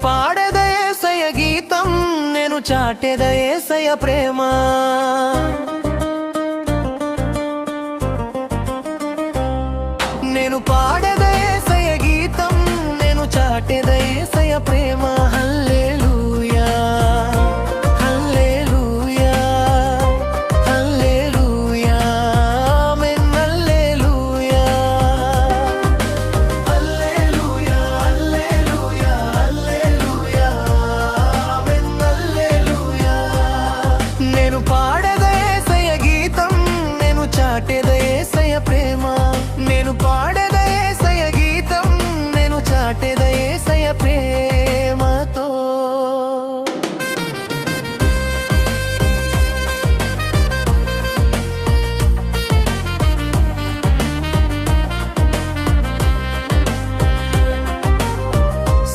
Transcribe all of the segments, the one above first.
పాడెద యేసయ్య గీతం, నేను చాటెద యేసయ్య ప్రేమ. నేను పాడెద యేసయ్య గీతం, నేను చాటెద యేసయ్య ప్రేమ. హల్లెలూయా హల్లెలూయా హల్లెలూయా ఆమేన్. హల్లెలూయా హల్లెలూయా హల్లెలూయా హల్లెలూయా ఆమేన్. హల్లెలూయా. నేను పాడెద యేసయ్య గీతం, నేను చాటెద యేసయ్య ప్రేమ. నేను పాడెద యేసయ్య గీతం, నేను చాటెద యేసయ్య ప్రేమతో.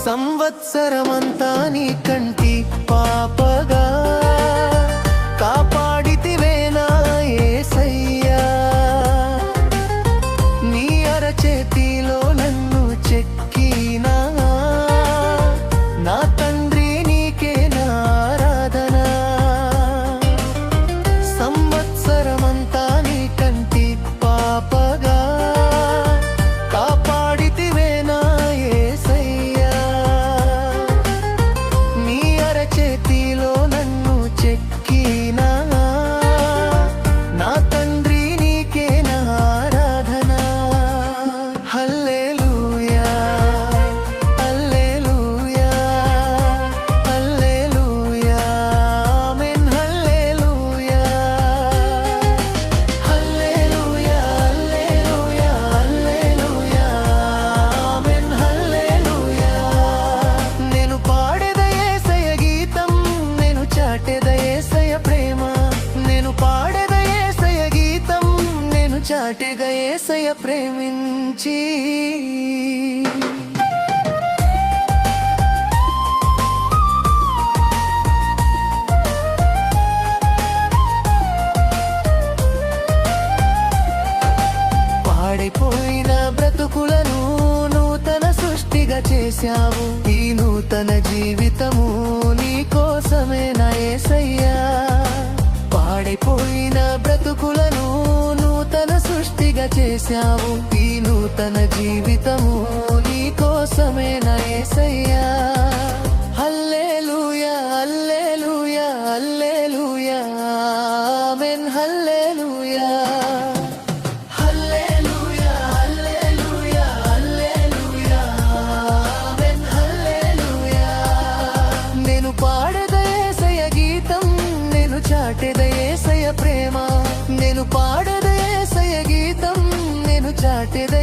సంవత్సరమంతా నీ కంటి పాపగా కాపాడితివే నా యేసయ్యా. నీ అరచేతిలో నన్ను చెక్కినా నా తండ్రి నీకే నా ఆరాధన. సంవత్సరమంతా నీ కంటి పాపగా కాపాడితివే నా యేసయ్యా. నీ అరచేతిలో నన్ను చెక్కినా నా తండ్రి నీకే నా ఆరాధన. హల్లెలూయా హల్లెలూయా హల్లెలూయా ఆమేన్. హల్లెలూయా హల్లెలూయా హల్లెలూయా హల్లెలూయా ఆమేన్. హల్లెలూయా. నేను పాడెద యేసయ్య గీతం, నేను చాటెద యేసయ్య ప్రేమ. నేను పాడెద యేసయ్య గీతం, నేను చాటెద యేసయ్య ప్రేమించి. పాడైపోయిన బ్రతుకులను నూతన సృష్టిగా చేశావు. ఈ నూతన జీవితము నీ కోసమే నా యేసయ్యా. పాడైపోయిన బ్రతుకులను నూతన సృష్టిగా చేశావు. ఈ నూతన జీవితము నీ కోసమే నా యేసయ్యా. హల్లెలూయా హల్లెలూయా హల్లెలూయా ఆమేన్. హల్లెలూయా హల్లెలూయా హల్లెలూయా హల్లెలూయా ఆమేన్. హల్లెలూయా. నేను పాడెద యేసయ్య గీతం, నేను చాటెద యేసయ్య ప్రేమ. నేను పాడెద యేసయ్య గీతం, నేను చాటెద